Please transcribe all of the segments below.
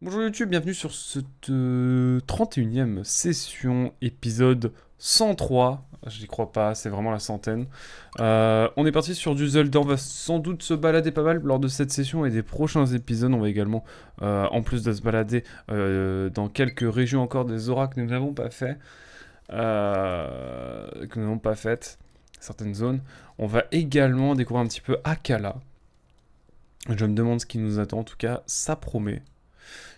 Bonjour YouTube, bienvenue sur cette 31e session, épisode 103. J'y crois pas, c'est vraiment la centaine. On est parti sur du Zelda, on va sans doute se balader pas mal lors de cette session et des prochains épisodes. On va également, en plus de se balader dans quelques régions encore des auras que nous n'avons pas fait, que nous n'avons pas faites, certaines zones. On va également découvrir un petit peu Akala. Je me demande ce qui nous attend, en tout cas, ça promet.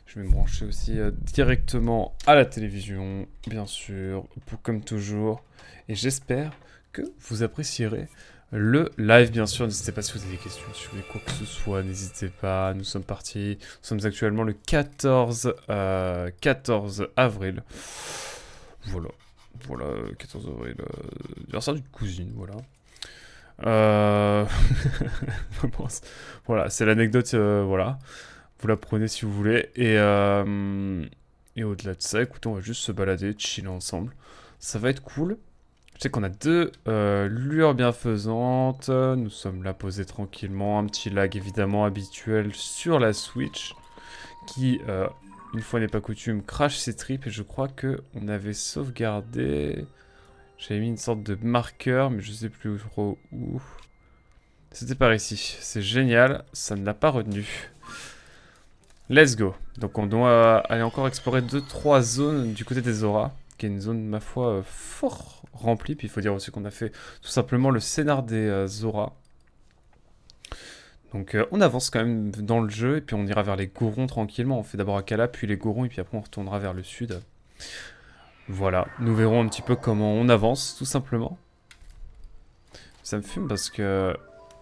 Je vais me brancher aussi directement à la télévision, bien sûr, comme toujours. Et j'espère que vous apprécierez le live, bien sûr. N'hésitez pas si vous avez des questions, si vous voulez quoi que ce soit, n'hésitez pas. Nous sommes partis. Nous sommes actuellement le 14 avril. Voilà. Voilà, 14 avril. Anniversaire d'une cousine, voilà. Euh... voilà, c'est l'anecdote, voilà. Vous la prenez si vous voulez. Et au-delà de ça, écoutez, on va juste se balader, chiller ensemble. Ça va être cool. Je sais qu'on a deux lueurs bienfaisantes. Nous sommes là posés tranquillement. Un petit lag évidemment habituel sur la Switch. Qui, une fois n'est pas coutume, crache ses tripes. Et je crois que on avait sauvegardé. J'avais mis une sorte de marqueur, mais je sais plus trop où. C'était par ici. C'est génial. Ça ne l'a pas retenu. Let's go. Donc on doit aller encore explorer 2-3 zones du côté des auras, qui est une zone, ma foi, fort remplie. Puis il faut dire aussi qu'on a fait tout simplement le scénar des auras. Donc on avance quand même dans le jeu, et puis on ira vers les Gorons tranquillement. On fait d'abord Akala, puis les Gorons, et puis après on retournera vers le sud. Voilà, nous verrons un petit peu comment on avance, tout simplement. Ça me fume parce que...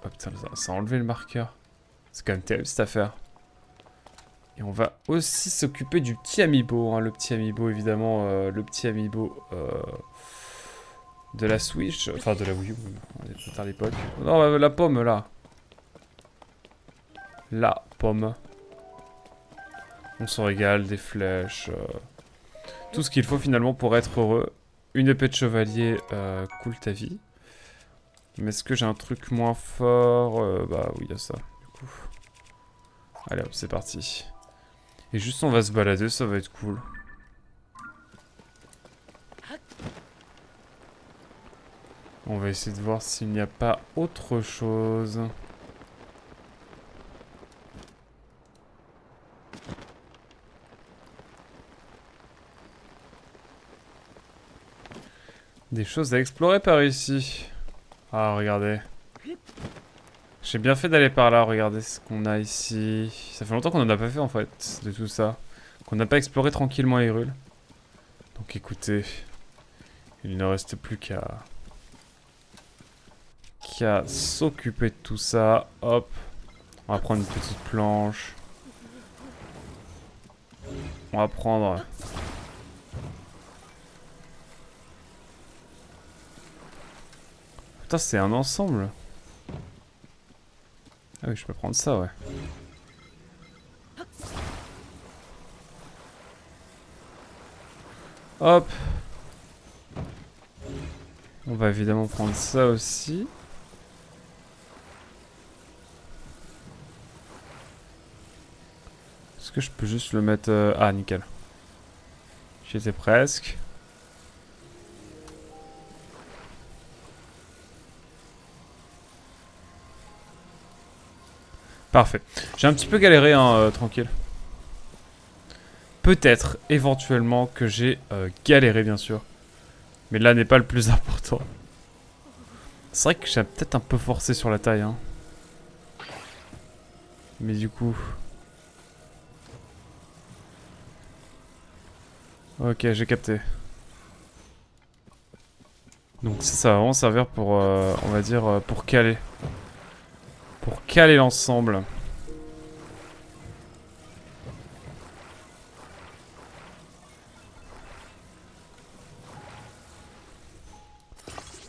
Oh putain, ça a enlevé le marqueur. C'est quand même terrible cette affaire. Et on va aussi s'occuper du petit amiibo, hein, le petit amiibo évidemment, le petit amiibo de la Switch, enfin de la Wii U, on est plus tard à l'époque. Non, la pomme là. La pomme. On s'en régale, des flèches, tout ce qu'il faut finalement pour être heureux. Une épée de chevalier, cool ta vie. Mais est-ce que j'ai un truc moins fort? Bah oui, il y a ça, du coup. Allez hop, c'est parti. Et juste on va se balader, ça va être cool. On va essayer de voir s'il n'y a pas autre chose. Des choses à explorer par ici. Ah, regardez. J'ai bien fait d'aller par là, regardez ce qu'on a ici. Ça fait longtemps qu'on en a pas fait en fait, de tout ça. Qu'on n'a pas exploré tranquillement Hyrule. Donc écoutez, il ne reste plus qu'à s'occuper de tout ça. Hop, on va prendre une petite planche. On va prendre... Putain, c'est un ensemble. Ah oui, je peux prendre ça, ouais. Hop. On va évidemment prendre ça aussi. Est-ce que je peux juste le mettre... Ah, nickel. J'y étais presque. Parfait. J'ai un petit peu galéré, hein, tranquille. Peut-être, éventuellement, que j'ai galéré, bien sûr. Mais là n'est pas le plus important. C'est vrai que j'ai peut-être un peu forcé sur la taille, hein. Mais du coup... Ok, j'ai capté. Donc ça va vraiment servir pour, on va dire, pour caler. Pour caler l'ensemble.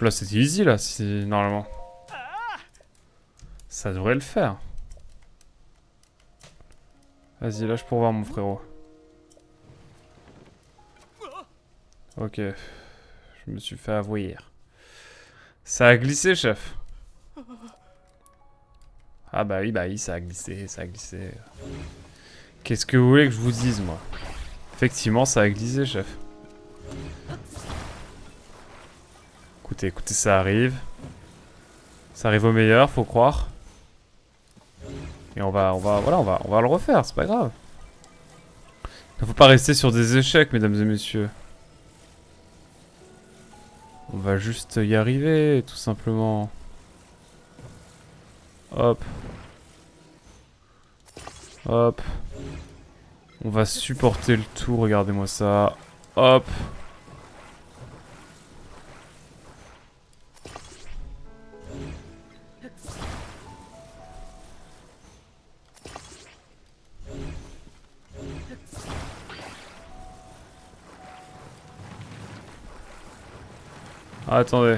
Là c'est easy là, si normalement. Ça devrait le faire. Vas-y, lâche pour voir mon frérot. Ok. Je me suis fait avouer. Ça a glissé, chef. Ah bah oui, ça a glissé, ça a glissé. Qu'est-ce que vous voulez que je vous dise, moi? Effectivement, ça a glissé, chef. Écoutez, écoutez, ça arrive. Ça arrive au meilleur, faut croire. Et voilà, on va le refaire, c'est pas grave. Il faut pas rester sur des échecs, mesdames et messieurs. On va juste y arriver, tout simplement. Hop. Hop. On va supporter le tout, regardez-moi ça. Hop. Ah, attendez.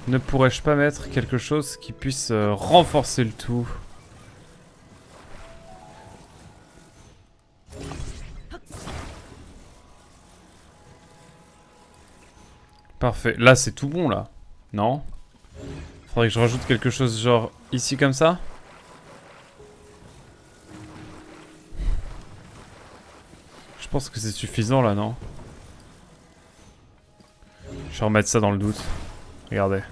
Ne pourrais-je pas mettre quelque chose qui puisse renforcer le tout? Parfait. Là, c'est tout bon, là. Non? Faudrait que je rajoute quelque chose genre ici comme ça? Je pense que c'est suffisant, là, non? Je vais remettre ça dans le doute. Regardez.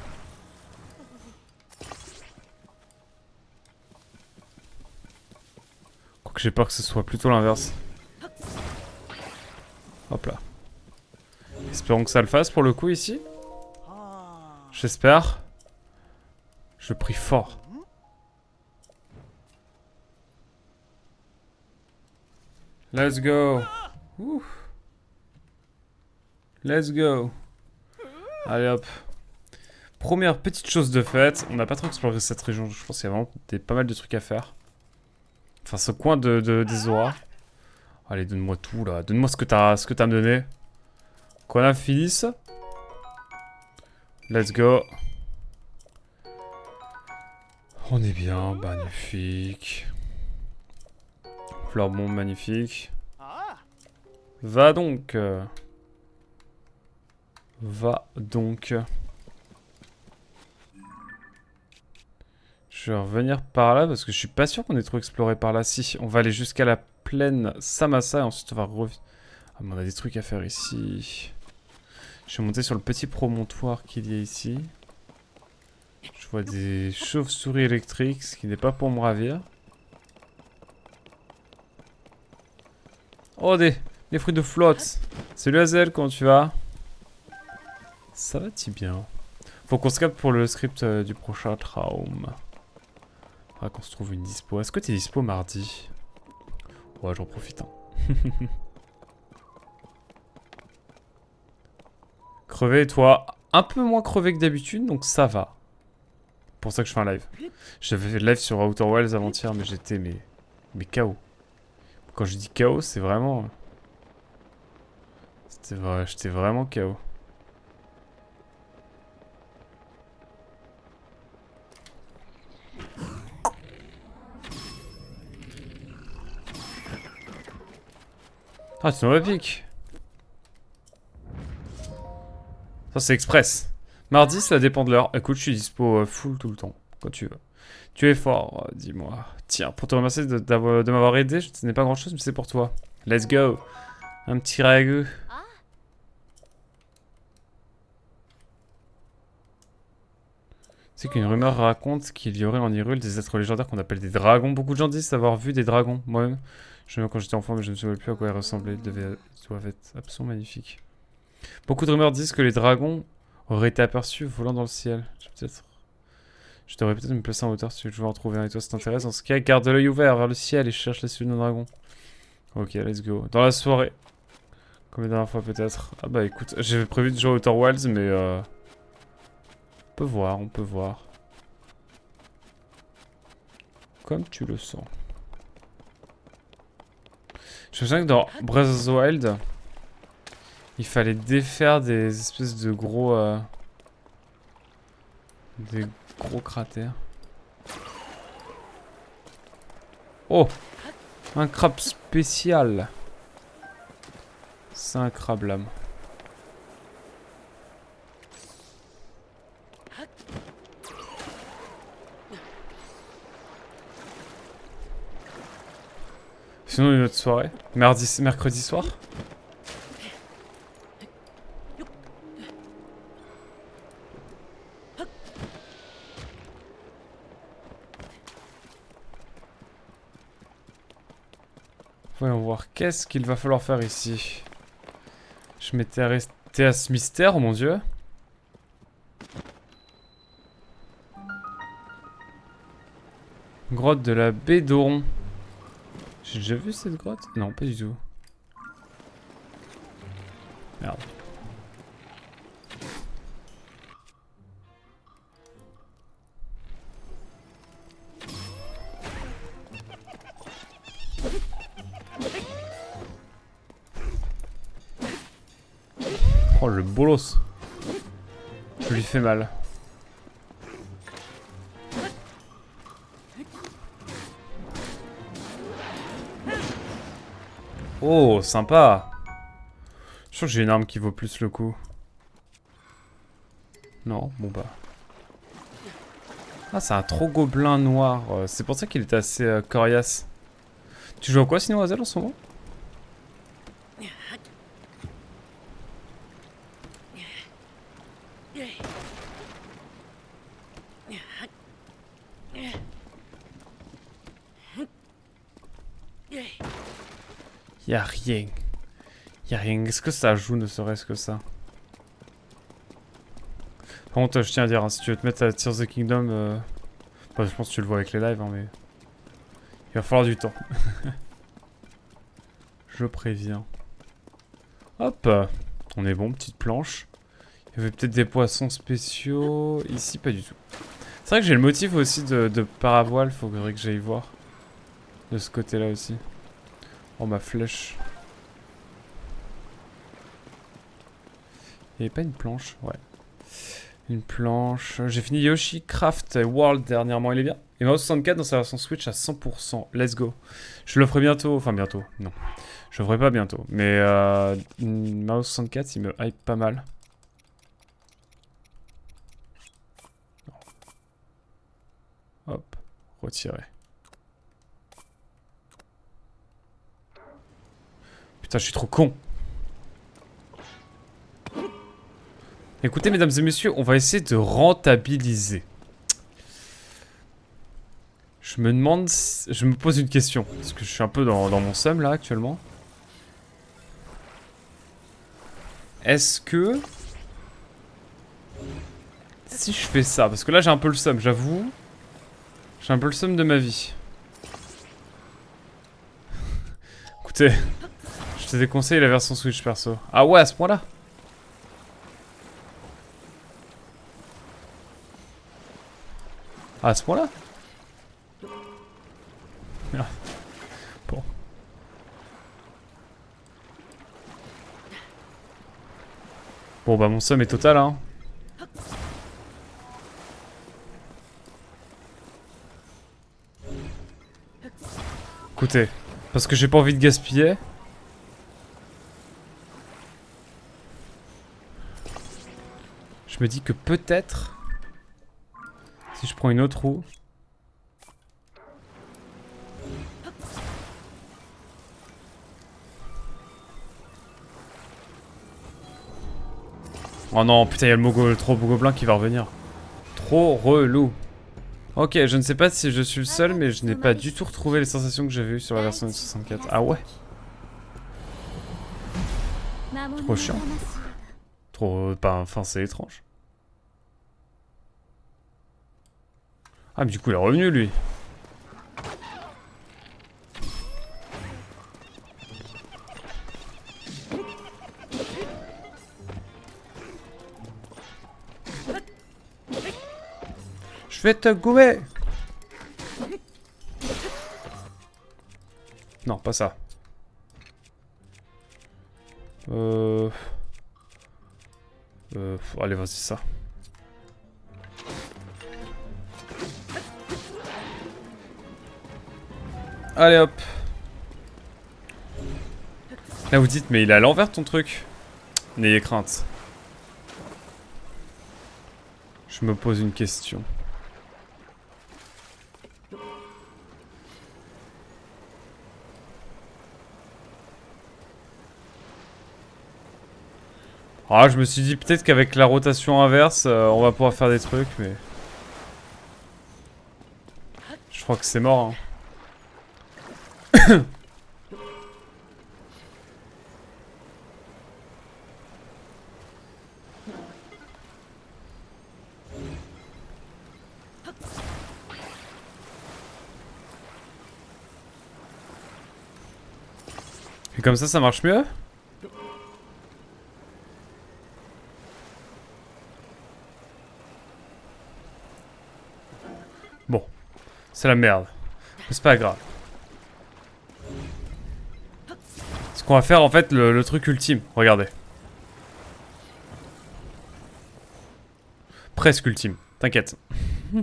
Quoique j'ai peur que ce soit plutôt l'inverse. Hop là. Espérons que ça le fasse pour le coup ici. J'espère. Je prie fort. Let's go. Ouh. Let's go. Allez hop. Première petite chose de faite. On n'a pas trop exploré cette région. Je pense qu'il y a vraiment pas mal de trucs à faire. Enfin, ce coin des auras. Allez, donne-moi tout là. Donne-moi ce que t'as à me donner. Qu'on a fini. Let's go. On est bien, magnifique. Fleurbon, magnifique. Va donc. Va donc. Je vais revenir par là parce que je suis pas sûr qu'on ait trop exploré par là. Si, on va aller jusqu'à la plaine Samassa et ensuite on va revenir. Ah, mais on a des trucs à faire ici. Je vais monter sur le petit promontoire qu'il y a ici. Je vois des chauves-souris électriques, ce qui n'est pas pour me ravir. Oh, des fruits de flotte. Salut Hazel, comment tu vas? Ça va-t-il bien? Faut qu'on se capte pour le script du prochain Traum. Faudra qu'on se trouve une dispo. Est-ce que t'es dispo mardi? Ouais, j'en profite. Hein. Crevé, toi, un peu moins crevé que d'habitude, donc ça va. Pour ça que je fais un live. J'avais fait le live sur Outer Wilds avant-hier, mais j'étais mais KO. Quand je dis KO, c'est vraiment... C'était vrai, j'étais vraiment KO. Ah, tu m'as pique. Ça, c'est express. Mardi, ça dépend de l'heure. Écoute, je suis dispo full tout le temps, quand tu veux. Tu es fort, dis-moi. Tiens, pour te remercier de m'avoir aidé, ce n'est pas grand-chose, mais c'est pour toi. Let's go. Un petit ragoût. C'est qu'une rumeur raconte qu'il y aurait en Hyrule des êtres légendaires qu'on appelle des dragons. Beaucoup de gens disent avoir vu des dragons. Moi-même, je me souviens quand j'étais enfant, mais je ne me souviens plus à quoi ils ressemblaient. Ils doivent être absolument magnifiques. Beaucoup de rumeurs disent que les dragons auraient été aperçus volant dans le ciel. Je devrais peut-être me placer en hauteur si je veux en trouver un et toi ça t'intéresse. Dans ce cas, garde l'œil ouvert vers le ciel et cherche les cellules d'un dragon. Ok, let's go. Dans la soirée. Comme la dernière fois peut-être. Ah bah écoute, j'avais prévu de jouer à Outer Wilds, mais on peut voir, on peut voir. Comme tu le sens. Je me souviens que dans Breath of the Wild, il fallait défaire des espèces de gros... des gros cratères. Oh! Un crabe spécial. C'est un crabe lame. Sinon une autre soirée. Mercredi soir. Voyons voir, qu'est-ce qu'il va falloir faire ici. Je m'étais resté à ce mystère, oh mon dieu. Grotte de la baie d'Oron. J'ai déjà vu cette grotte? Non, pas du tout. Merde. Oh le bolos. Je lui fais mal. Oh, sympa. Je suis sûr que j'ai une arme qui vaut plus le coup. Non, bon bah. Ah, c'est un trop gobelin noir. C'est pour ça qu'il était assez coriace. Tu joues à quoi sinon, Hazel, en ce moment? Y'a rien. Y'a rien. Est-ce que ça joue, ne serait-ce que ça? Par contre, je tiens à dire, hein, si tu veux te mettre à Tears of the Kingdom, enfin, je pense que tu le vois avec les lives, hein, mais il va falloir du temps. Je préviens. Hop, on est bon, petite planche. Il y avait peut-être des poissons spéciaux. Ici, pas du tout. C'est vrai que j'ai le motif aussi de paravoile, faudrait que j'aille voir. De ce côté-là aussi. Oh, ma flèche. Il n'y avait pas une planche? Ouais. Une planche. J'ai fini Yoshi Craft World dernièrement, il est bien. Et Mario 64 dans sa version Switch à 100%. Let's go. Je le ferai bientôt. Enfin, bientôt. Non. Je le ferai pas bientôt. Mais Mario 64, il me hype pas mal. Hop. Retirer. Putain, je suis trop con. Écoutez, mesdames et messieurs, on va essayer de rentabiliser. Je me demande... Je me pose une question. Parce que je suis un peu dans mon seum, là, actuellement. Est-ce que... Si je fais ça... Parce que là, j'ai un peu le seum, j'avoue. J'ai un peu le seum de ma vie. Écoutez... Je te déconseille la version Switch, perso. Ah ouais, à ce point-là? Ah, à ce point-là? Ah. Bon. Bon bah mon seum est total hein. Écoutez, parce que j'ai pas envie de gaspiller. Je me dis que peut-être... Si je prends une autre roue... Oh non, putain, il y a le trop beau gobelin qui va revenir. Trop relou. Ok, je ne sais pas si je suis le seul, mais je n'ai pas du tout retrouvé les sensations que j'avais eues sur la version de 64. Ah ouais? Trop chiant. Trop... Enfin, c'est étrange. Ah, mais du coup, il est revenu, lui. Je vais te goumer. Non, pas ça. Allez, vas-y, ça. Allez, hop. Là, vous dites, mais il est à l'envers, ton truc. N'ayez crainte. Je me pose une question. Ah, je me suis dit peut-être qu'avec la rotation inverse, on va pouvoir faire des trucs, mais... Je crois que c'est mort, hein. Et comme ça marche mieux? Bon, c'est la merde. Mais c'est pas grave. Ce qu'on va faire en fait, le truc ultime, regardez. Presque ultime, t'inquiète. Je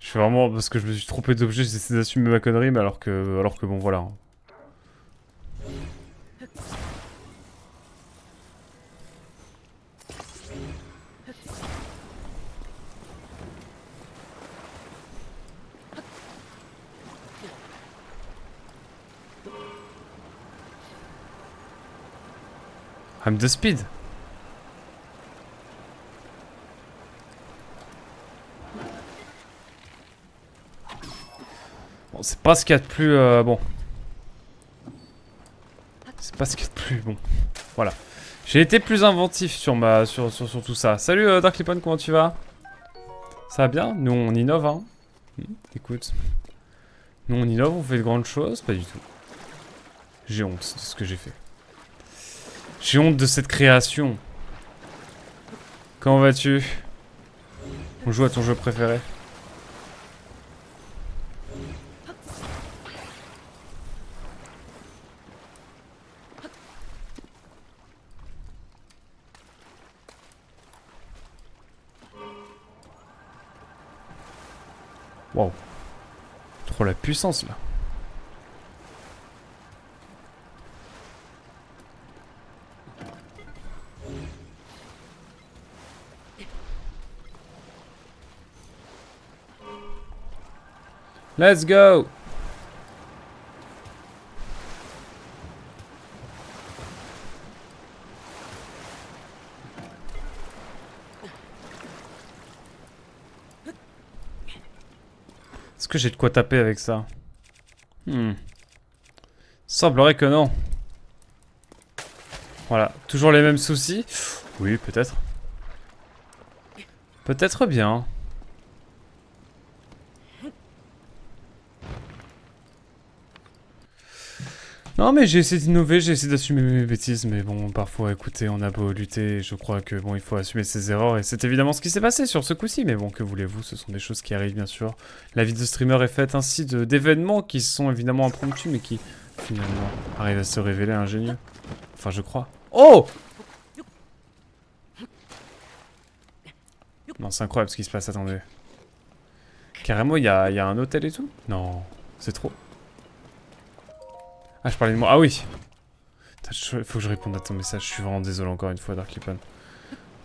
suis vraiment... Parce que je me suis trompé d'objet, j'essaie d'assumer ma connerie, mais alors que bon, voilà. I'm the speed. Bon, c'est pas ce qu'il y a de plus... bon. C'est pas ce qu'il y a de plus... Bon. Voilà. J'ai été plus inventif sur tout ça. Salut Dark Lipon, comment tu vas? Ça va bien? Nous on innove, hein. Écoute. Nous on innove, on fait de grandes choses? Pas du tout. J'ai honte de ce que j'ai fait. J'ai honte de cette création. Comment vas-tu? On joue à ton jeu préféré. Wow. Trop la puissance là. Let's go! Est-ce que j'ai de quoi taper avec ça? Semblerait que non. Voilà, toujours les mêmes soucis? Oui, peut-être. Peut-être bien. Non mais j'ai essayé d'innover, j'ai essayé d'assumer mes bêtises, mais bon, parfois, écoutez, on a beau lutter, je crois que bon, il faut assumer ses erreurs, et c'est évidemment ce qui s'est passé sur ce coup-ci, mais bon, que voulez-vous, ce sont des choses qui arrivent, bien sûr. La vie de streamer est faite ainsi d'événements qui sont évidemment impromptus, mais qui, finalement, arrivent à se révéler ingénieux. Enfin, je crois. Oh! Non, c'est incroyable ce qui se passe, attendez. Carrément, il y a un hôtel et tout? Non, c'est trop. Ah, je parlais de moi. Ah oui! Faut que je réponde à ton message, je suis vraiment désolé encore une fois, Dark Lipon.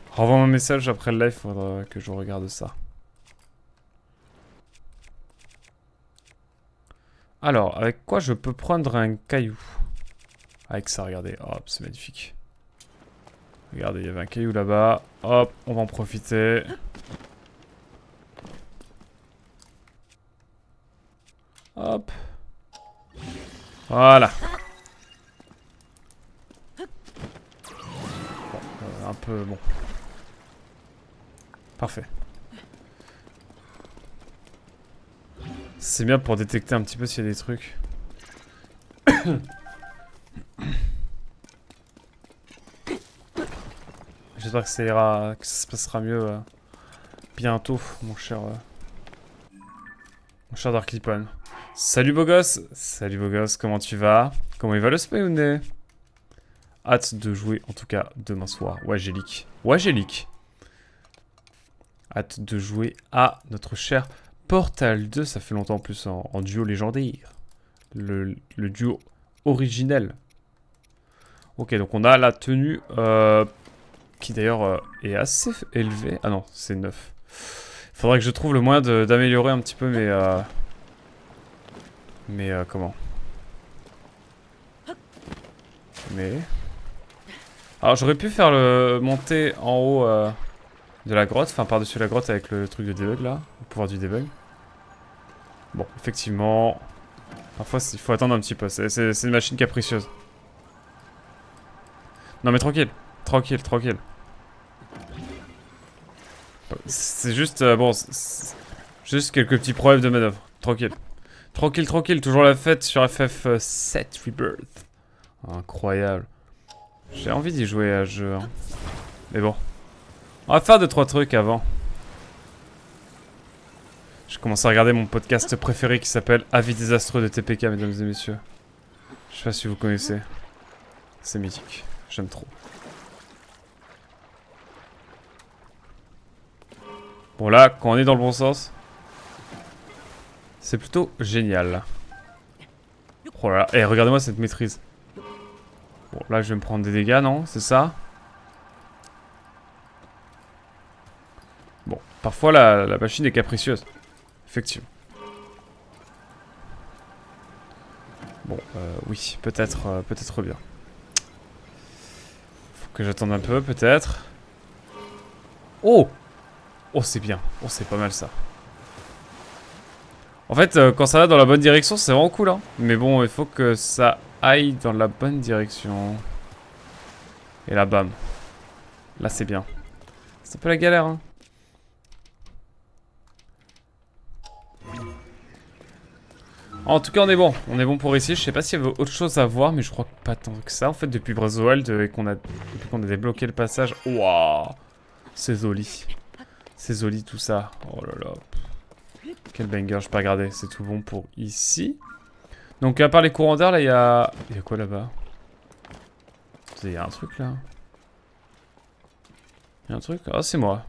Renvoie mon message après le live, faudra que je regarde ça. Alors, avec quoi je peux prendre un caillou? Avec ça, regardez. Hop, c'est magnifique. Regardez, il y avait un caillou là-bas. Hop, on va en profiter. Hop. Voilà. Bon, un peu... bon. Parfait. C'est bien pour détecter un petit peu s'il y a des trucs. J'espère que ça ira, que ça se passera mieux bientôt, mon cher Dark Lipon. Salut beau gosse! Salut beau gosse, comment tu vas? Comment il va le Spayouné? Hâte de jouer en tout cas demain soir. Ouais, Gélique. Ouais, Gélique. Hâte de jouer à notre cher Portal 2. Ça fait longtemps en plus en duo légendaire. Le duo originel. Ok, donc on a la tenue qui d'ailleurs est assez élevée. Ah non, c'est 9. Faudrait que je trouve le moyen d'améliorer un petit peu comment? Alors j'aurais pu faire le monter en haut de la grotte, enfin par-dessus la grotte avec le truc de debug là, le pouvoir du debug. Bon, effectivement, parfois il faut attendre un petit peu, c'est une machine capricieuse. Non mais tranquille, tranquille, tranquille. C'est juste, bon, juste quelques petits problèmes de manœuvre, tranquille. Tranquille, tranquille, toujours la fête sur FF7 Rebirth. Incroyable. J'ai envie d'y jouer à ce jeu. Hein. Mais bon. On va faire 2-3 trucs avant. Je commence à regarder mon podcast préféré qui s'appelle Avis désastreux de TPK, mesdames et messieurs. Je sais pas si vous connaissez. C'est mythique. J'aime trop. Bon là, quand on est dans le bon sens, c'est plutôt génial. Oh là là. Eh, regardez-moi cette maîtrise. Bon, là, je vais me prendre des dégâts, non? C'est ça? Bon, parfois, la machine est capricieuse. Effectivement. Bon, oui, peut-être peut-être bien. Faut que j'attende un peu, peut-être. Oh! Oh, c'est bien. Oh, c'est pas mal, ça. En fait, quand ça va dans la bonne direction, c'est vraiment cool, hein. Mais bon, il faut que ça aille dans la bonne direction. Et là, bam. Là, c'est bien. C'est un peu la galère, hein. En tout cas, on est bon. On est bon pour ici. Je sais pas s'il y avait autre chose à voir, mais je crois que pas tant que ça. En fait, depuis Breath of the Wild et qu'on a débloqué le passage. Waouh! C'est joli. C'est joli tout ça. Oh là là. Quel banger, je peux pas regarder. C'est tout bon pour ici. Donc, à part les courants d'air, là, il y a... Il y a quoi là-bas? Il y a un truc là. Il y a un truc? Ah, c'est moi.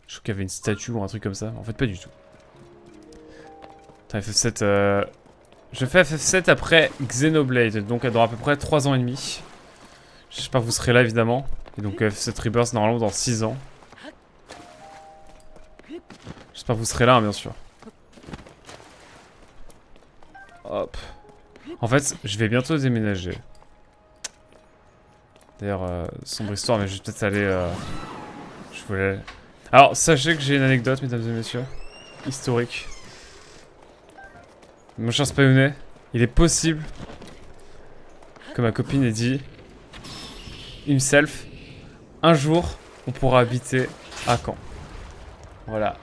Je crois qu'il y avait une statue ou un truc comme ça. En fait, pas du tout. Attends, FF7. Je fais FF7 après Xenoblade. Donc, dans à peu près 3 ans et demi. J'espère que vous serez là évidemment. Et donc, FF7 Rebirth normalement dans 6 ans. J'espère que vous serez là, hein, bien sûr. Hop. En fait, je vais bientôt déménager. D'ailleurs, sombre histoire, mais je vais peut-être aller... Je voulais... Alors, sachez que j'ai une anecdote, mesdames et messieurs. Historique. Mon cher Spayounet, il est possible que ma copine ait dit... Himself, un jour, on pourra habiter à Caen. Voilà.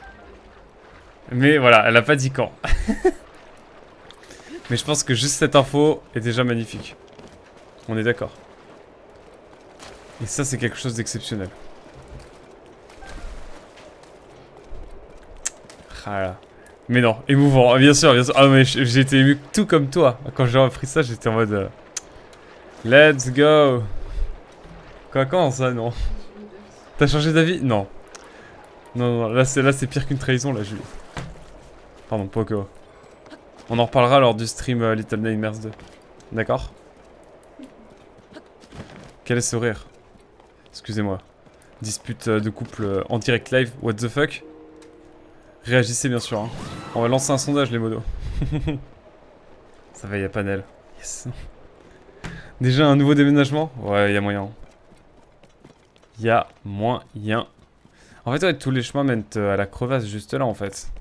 Mais voilà, elle a pas dit quand. Mais je pense que juste cette info est déjà magnifique. On est d'accord. Et ça, c'est quelque chose d'exceptionnel. Voilà. Mais non, émouvant, bien sûr, bien sûr. Ah mais j'ai été ému tout comme toi. Quand j'ai appris ça, j'étais en mode... Let's go. Comment ça, non? T'as changé d'avis? Non. Non, non, là c'est pire qu'une trahison, là, Julie. Pardon, Poco. On en reparlera lors du stream Little Nightmares 2. D'accord? Quel est ce rire? Excusez-moi. Dispute de couple en direct live, what the fuck? Réagissez bien sûr, hein. On va lancer un sondage, les modos. Ça va, y'a panel. Yes. Déjà un nouveau déménagement? Ouais, y'a moyen. Y'a moyen. En fait, ouais, tous les chemins mènent à la crevasse, juste là, en fait.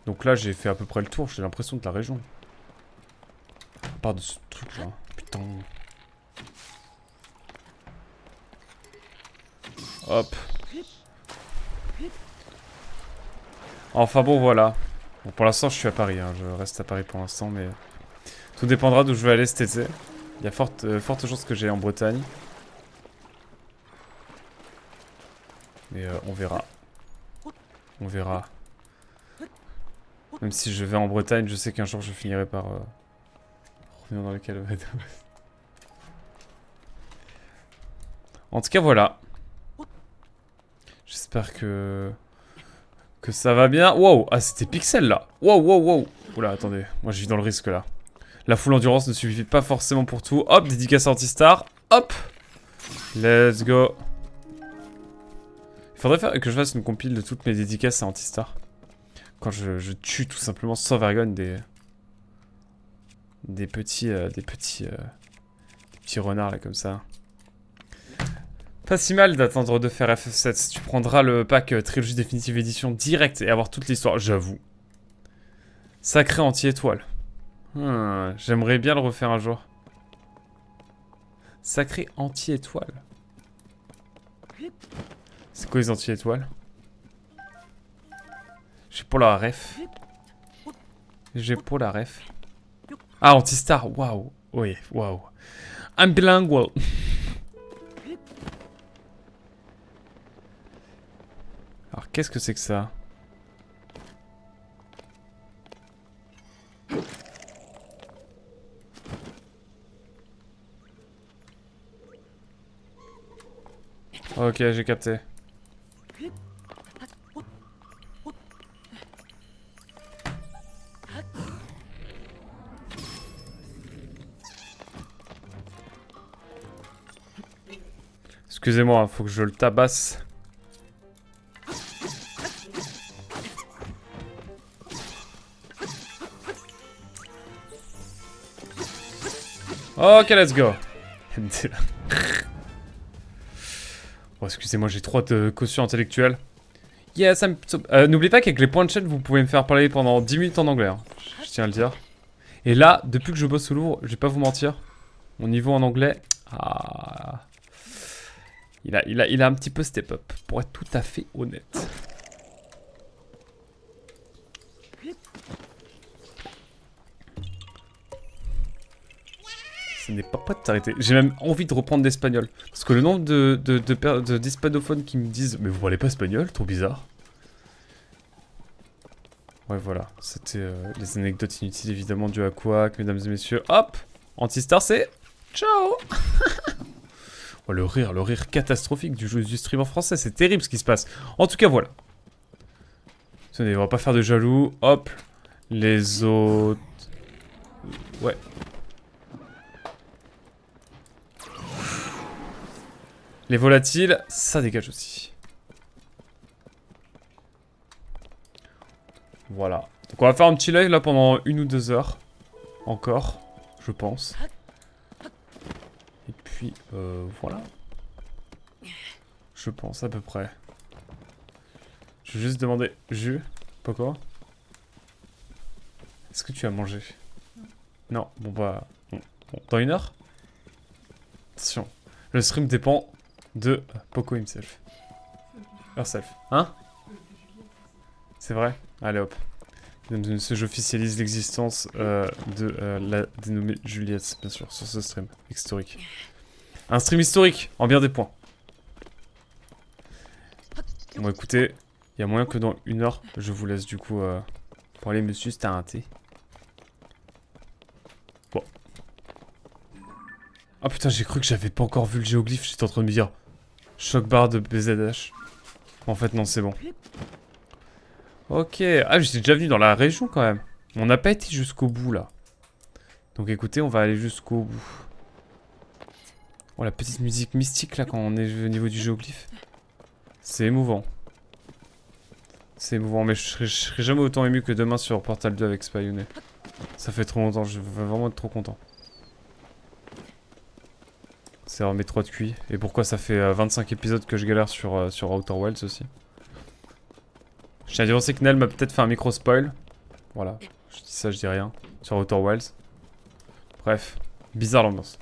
Donc là, j'ai fait à peu près le tour, j'ai l'impression, de la région. À part de ce truc-là. Putain. Hop. Enfin bon, voilà. Bon, pour l'instant, je suis à Paris, hein. Je reste à Paris pour l'instant, mais... Tout dépendra d'où je vais aller cet été. Il y a forte chance que j'aille en Bretagne. Mais on verra. On verra. Même si je vais en Bretagne, je sais qu'un jour je finirai par revenir dans le Calvados. En tout cas, voilà. J'espère que ça va bien. Wow, ah c'était Pixel là. Wow, wow, wow. Oula, attendez, moi je vis dans le risque là. La full endurance ne suffit pas forcément pour tout. Hop, dédicace anti-star. Hop. Let's go. Il faudrait que je fasse une compile de toutes mes dédicaces à anti-star. Quand je tue tout simplement sans vergogne des petits renards là comme ça. Pas si mal d'attendre de faire FF7. Tu prendras le pack Trilogie Définitive Édition direct et avoir toute l'histoire, j'avoue. Sacré anti-étoile. J'aimerais bien le refaire un jour. Sacré anti-étoile. C'est quoi les anti-étoiles? J'ai pour la ref. J'ai pour la ref. Ah, anti-star. Waouh. Oui, waouh. I'm bilingual. Alors, qu'est-ce que c'est que ça? Ok, j'ai capté. Excusez-moi, faut que je le tabasse. Ok, let's go. Oh, excusez-moi, j'ai trop de caution intellectuelle. Yes, n'oubliez pas qu'avec les points de chaîne, vous pouvez me faire parler pendant 10 minutes en anglais. Hein. Je tiens à le dire. Et là, depuis que je bosse au Louvre, je vais pas vous mentir. Mon niveau en anglais... Ah... Il a un petit peu step up, pour être tout à fait honnête. Ce n'est pas prêt de t'arrêter. J'ai même envie de reprendre l'espagnol. Parce que le nombre d'hispanophones qui me disent « Mais vous parlez pas espagnol, trop bizarre ». Ouais, voilà. C'était les anecdotes inutiles, évidemment, du Aquac, mesdames et messieurs. Hop, Antistar, c'est... Ciao. Oh, le rire catastrophique du streamer français. C'est terrible ce qui se passe. En tout cas, voilà. Tenez, on va pas faire de jaloux. Hop. Les autres... Ouais. Les volatiles, ça dégage aussi. Voilà. Donc on va faire un petit live là pendant 1 ou 2 heures. Encore, je pense. Et puis, voilà. Je pense, à peu près. Je vais juste demander... Jus, Poco, est-ce que tu as mangé? Non, bon bah... Bon. Dans 1 heure? Attention. Le stream dépend de Poco himself. Herself. Hein? C'est vrai? Allez hop. Mesdames et messieurs, j'officialise l'existence de la dénommée Juliette, bien sûr, sur ce stream historique. Un stream historique, en bien des points. Bon écoutez, il y a moyen que dans 1 heure, je vous laisse du coup pour aller me suster un thé. Bon. Ah putain, j'ai cru que j'avais pas encore vu le géoglyphe, j'étais en train de me dire choc barre de BZH. En fait non, c'est bon. Ok, ah j'étais déjà venu dans la région quand même. On n'a pas été jusqu'au bout là. Donc écoutez, on va aller jusqu'au bout. Oh la petite musique mystique là quand on est au niveau du géoglyphe. C'est émouvant. C'est émouvant, mais je serai jamais autant ému que demain sur Portal 2 avec Spyune. Ça fait trop longtemps, je vais vraiment être trop content. C'est mes 3 de QI. Et pourquoi ça fait 25 épisodes que je galère sur Outer Wilds aussi. Je tiens à dire aussi que Nel m'a peut-être fait un micro spoil. Voilà, je dis ça, je dis rien. Sur Outer Wilds. Bref, bizarre l'ambiance.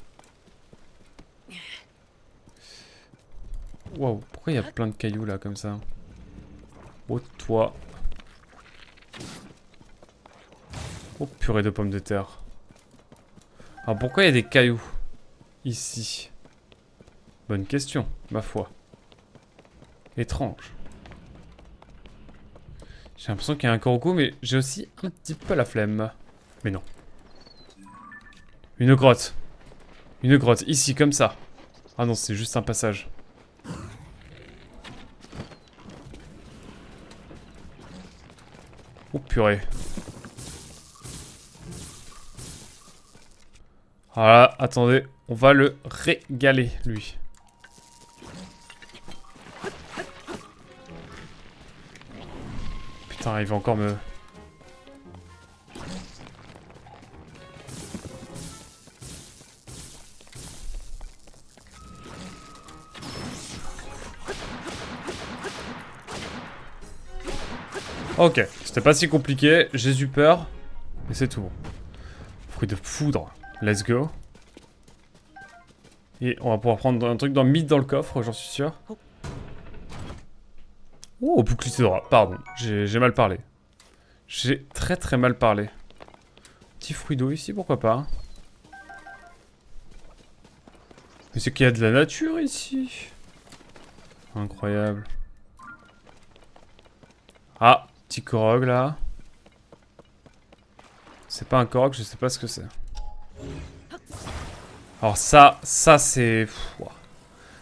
Waouh, pourquoi il y a plein de cailloux là comme ça? Oh toi. Oh purée de pommes de terre. Alors pourquoi il y a des cailloux ici? Bonne question, ma foi. Étrange. J'ai l'impression qu'il y a un corbeau, mais j'ai aussi un petit peu la flemme. Mais non. Une grotte. Une grotte, ici, comme ça. Ah non, c'est juste un passage. Oh purée. Voilà, attendez, on va le régaler, lui. Putain, il va encore me... Ok, c'était pas si compliqué, j'ai eu peur, mais c'est tout bon. Fruit de foudre, let's go. Et on va pouvoir prendre un truc dans mythe dans le coffre, j'en suis sûr. Oh, bouclier d'aura, pardon, j'ai mal parlé. J'ai très mal parlé. Petit fruit d'eau ici, pourquoi pas. Mais c'est qu'il y a de la nature ici. Incroyable. Ah, petit Korok là. C'est pas un Korok, je sais pas ce que c'est. Alors ça c'est...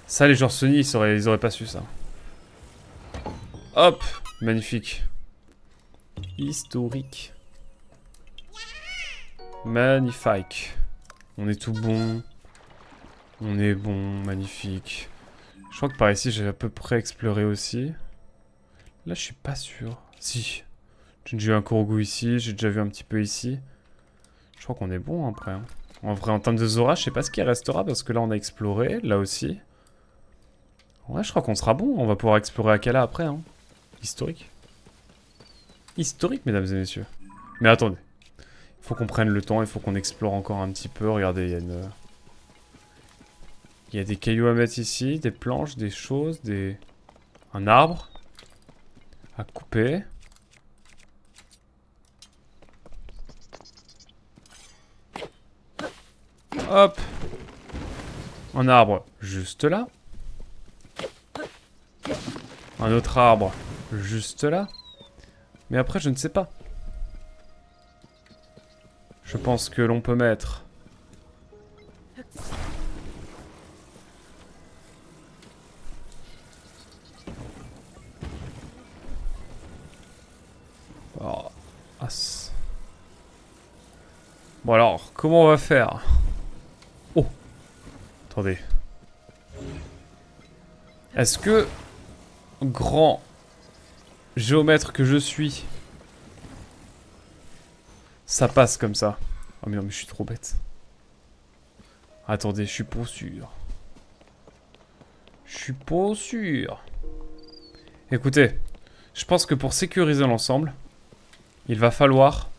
Ça les joueurs Sony ils auraient pas su ça. Hop, magnifique. Historique. Magnifique. On est tout bon. On est bon, magnifique. Je crois que par ici j'ai à peu près exploré aussi. Là je suis pas sûr. Si. J'ai déjà eu un Korogu ici, j'ai déjà vu un petit peu ici. Je crois qu'on est bon après. Hein. En vrai en termes de Zora, je sais pas ce qui restera parce que là on a exploré, là aussi. Ouais je crois qu'on sera bon, on va pouvoir explorer Akala après. Hein. Historique. Historique mesdames et messieurs. Mais attendez. Il faut qu'on prenne le temps, il faut qu'on explore encore un petit peu. Regardez, il y a une... Il y a des cailloux à mettre ici, des planches, des choses, des... Un arbre à couper. Hop. Un arbre juste là. Un autre arbre juste là. Mais après, je ne sais pas. Je pense que l'on peut mettre... Oh, as. Bon alors, comment on va faire? Oh. Attendez. Est-ce que... Grand... Géomètre que je suis... Ça passe comme ça. Oh mais non mais je suis trop bête. Attendez, je suis pas sûr. Je suis pas sûr. Écoutez, je pense que pour sécuriser l'ensemble, il va falloir...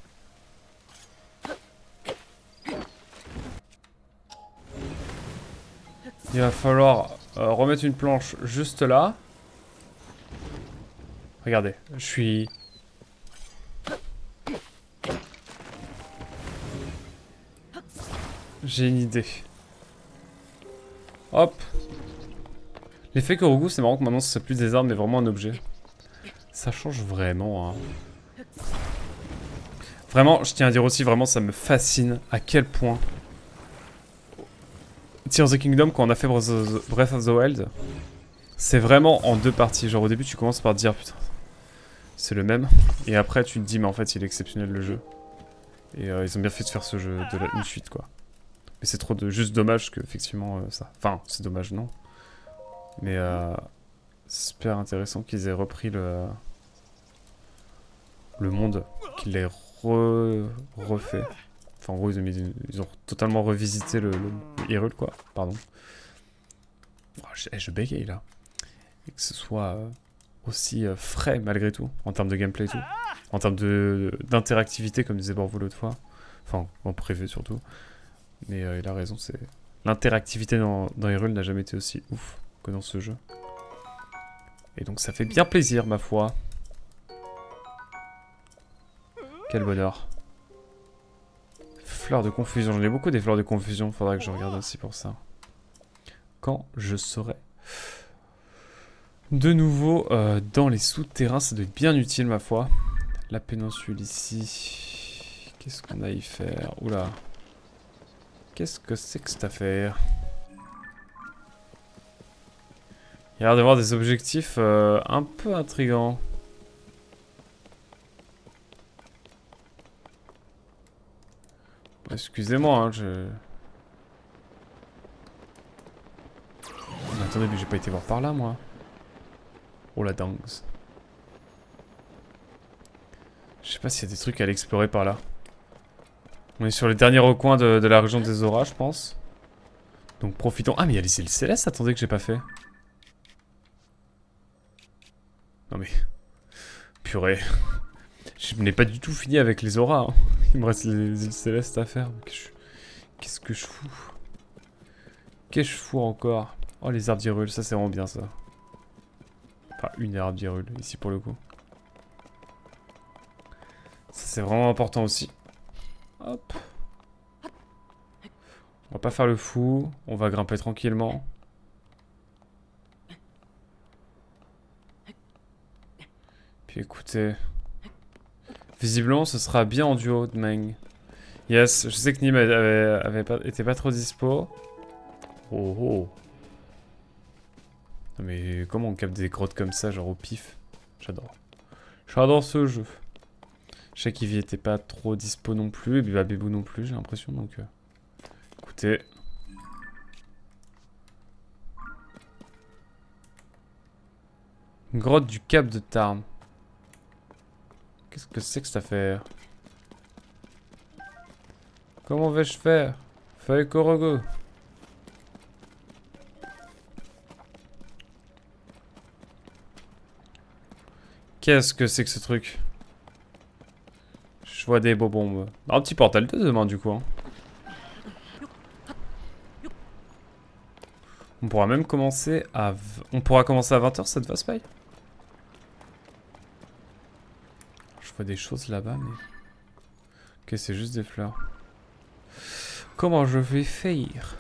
Il va falloir remettre une planche juste là. Regardez, je suis... J'ai une idée. Hop. L'effet Korogu, c'est marrant que maintenant ce soit plus des armes mais vraiment un objet. Ça change vraiment. Hein. Vraiment, je tiens à dire aussi, vraiment ça me fascine à quel point... Tears of the Kingdom, quand on a fait Breath of the Wild, c'est vraiment en deux parties. Genre au début tu commences par te dire putain, c'est le même. Et après tu te dis mais en fait il est exceptionnel le jeu. Et ils ont bien fait de faire ce jeu une suite quoi. Mais c'est trop juste dommage que effectivement ça... Enfin c'est dommage non. Mais c'est super intéressant qu'ils aient repris le monde, qu'ils l'aient refait. Enfin en gros ils ont totalement revisité le Hyrule quoi, pardon. Oh, je bégaye là. Et que ce soit aussi frais malgré tout, en termes de gameplay et tout. En termes d'interactivité comme disait Borvo l'autre fois. Enfin en privé surtout. Mais il a raison, c'est... L'interactivité dans Hyrule n'a jamais été aussi ouf que dans ce jeu. Et donc ça fait bien plaisir ma foi. Quel bonheur. Fleurs de confusion, j'en ai beaucoup des fleurs de confusion, faudra que je regarde aussi pour ça. Quand je serai de nouveau dans les souterrains, ça doit être bien utile ma foi. La péninsule ici. Qu'est-ce qu'on a à y faire? Oula. Qu'est-ce que c'est que cette affaire? Il y a l'air d'avoir des objectifs un peu intrigants. Excusez-moi, hein, je... Mais attendez, mais j'ai pas été voir par là, moi. Oh la dingue. Je sais pas s'il y a des trucs à aller explorer par là. On est sur les derniers recoins de la région des Zora, je pense. Donc profitons... Ah mais il y a les îles Célestes, attendez, que j'ai pas fait. Non mais... Purée. Je n'ai pas du tout fini avec les auras. Hein. Il me reste les îles célestes à faire. Qu'est-ce que je fous? Qu'est-ce que je fous encore? Oh, les arbres d'Hyrule, ça c'est vraiment bien ça. Enfin, une arbre d'Hyrule, ici pour le coup. Ça c'est vraiment important aussi. Hop. On va pas faire le fou. On va grimper tranquillement. Puis écoutez... Visiblement, ce sera bien en duo de Meng. Yes, je sais que Nim était pas trop dispo. Oh oh. Non mais comment on capte des grottes comme ça, genre au pif? J'adore. J'adore ce jeu. Je sais qu'Ivy était pas trop dispo non plus, et puis Bébou non plus, j'ai l'impression, donc... Écoutez... Grotte du Cap de Tarn. Qu'est-ce que c'est que cette affaire? Comment vais-je faire? Feuille Korogo. Qu'est-ce que c'est que ce truc? Je vois des bombes. Un petit portal de demain du coup. Hein. On pourra même commencer à... On pourra commencer à 20 h, ça te va, Spy? Je vois des choses là-bas, mais... Ok, c'est juste des fleurs. Comment je vais faire?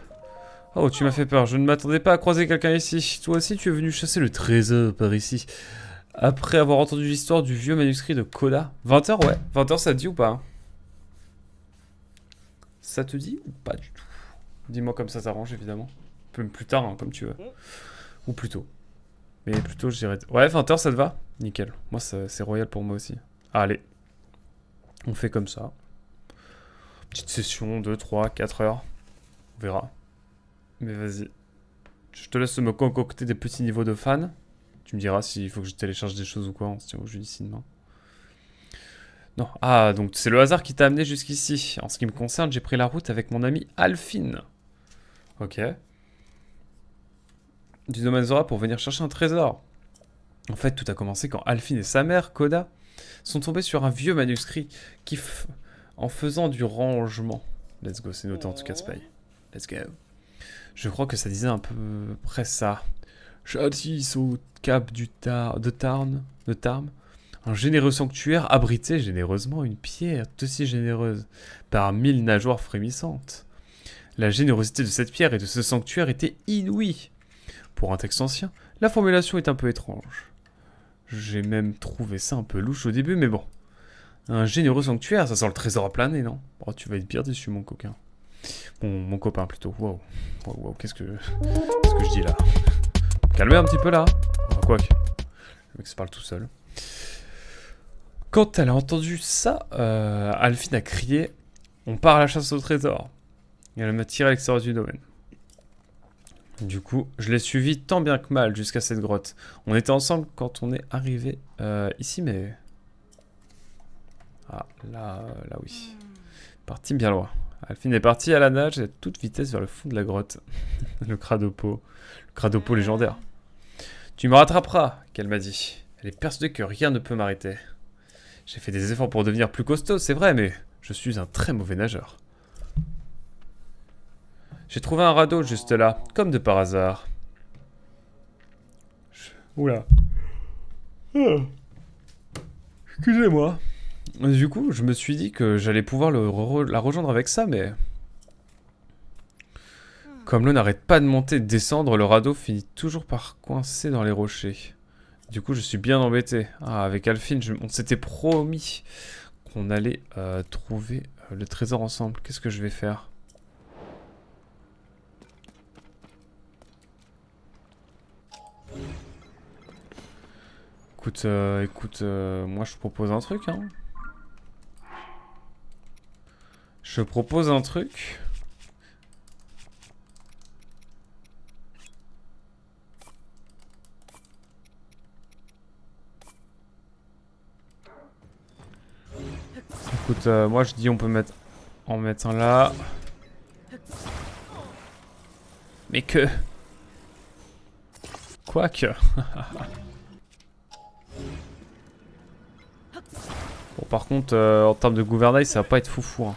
Oh, tu m'as fait peur. Je ne m'attendais pas à croiser quelqu'un ici. Toi aussi, tu es venu chasser le trésor par ici. Après avoir entendu l'histoire du vieux manuscrit de Koda. 20 h, ouais. 20 h, ça te dit ou pas? Ça te dit ou pas du tout? Dis-moi comme ça t'arrange, évidemment. Plus tard, hein, comme tu veux. Ou plus tôt. Mais plutôt, je dirais... Ouais, 20 h, ça te va? Nickel. Moi, c'est royal pour moi aussi. Allez. On fait comme ça. Petite session, 2, 3, 4 heures. On verra. Mais vas-y. Je te laisse me concocter des petits niveaux de fan. Tu me diras s'il faut que je télécharge des choses ou quoi. On se tient au jeu d'ici demain. Non. Ah, donc c'est le hasard qui t'a amené jusqu'ici. En ce qui me concerne, j'ai pris la route avec mon ami Alphine. Ok. Du domaine Zora pour venir chercher un trésor. En fait, tout a commencé quand Alphine et sa mère, Koda, sont tombés sur un vieux manuscrit qui... En faisant du rangement. Let's go, c'est noté en tout cas, Spy. Let's go. Je crois que ça disait un peu près ça. Jadis au cap de Tarn, un généreux sanctuaire abritait généreusement une pierre aussi généreuse par 1000 nageoires frémissantes. La générosité de cette pierre et de ce sanctuaire était inouïe. Pour un texte ancien, la formulation est un peu étrange. J'ai même trouvé ça un peu louche au début, mais bon. Un généreux sanctuaire, ça sent le trésor à planer, non? Oh, tu vas être bien déçu, mon coquin. Mon copain, plutôt. Wow. Wow, qu'est-ce que je dis, là? Calmez un petit peu, là. Oh, quoique. Le mec se parle tout seul. Quand elle a entendu ça, Alphine a crié « On part à la chasse au trésor !» Et elle m'a tiré à l'extérieur du domaine. Du coup, je l'ai suivi tant bien que mal jusqu'à cette grotte. On était ensemble quand on est arrivé ici, mais... Ah, là oui. Parti bien loin. Alphine est partie à la nage à toute vitesse vers le fond de la grotte. Le Cradopo. Le Cradopo légendaire. Tu me rattraperas, qu'elle m'a dit. Elle est persuadée que rien ne peut m'arrêter. J'ai fait des efforts pour devenir plus costaud, c'est vrai, mais je suis un très mauvais nageur. J'ai trouvé un radeau juste là, comme de par hasard. Oula. Excusez-moi. Du coup, je me suis dit que j'allais pouvoir la rejoindre avec ça, mais... Comme l'eau n'arrête pas de monter et de descendre, le radeau finit toujours par coincer dans les rochers. Du coup, je suis bien embêté. Ah, avec Alphine, on s'était promis qu'on allait trouver le trésor ensemble. Qu'est-ce que je vais faire? Écoute, moi je propose un truc, hein. Je propose un truc. Écoute, moi je dis on peut en mettre un là. Mais que... Quoique... Bon, par contre, en termes de gouvernail, ça va pas être foufou. Hein.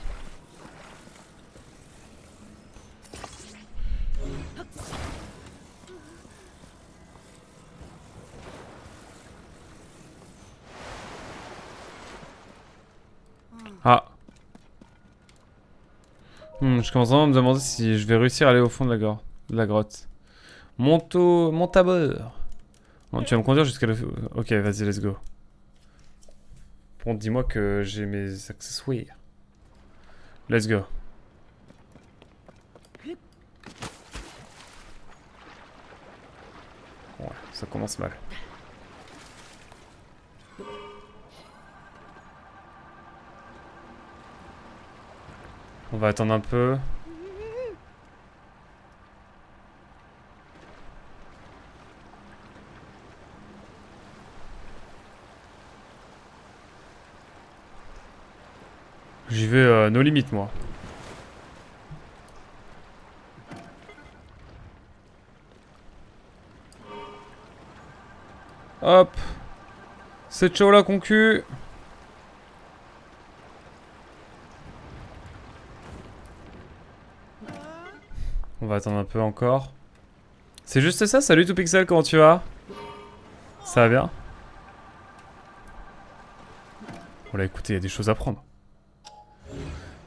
Ah. Je commence vraiment à me demander si je vais réussir à aller au fond de la grotte. Monte à bord. Non, tu vas me conduire jusqu'à le... Ok, vas-y, let's go. Bon, dis-moi que j'ai mes accessoires. Let's go. Ouais, ça commence mal. On va attendre un peu. J'y vais nos limites, moi. Hop. C'est chaud la concu. On va attendre un peu encore. C'est juste ça, salut tout pixel, comment tu vas? Ça va bien? Bon là écoutez, il y a des choses à prendre.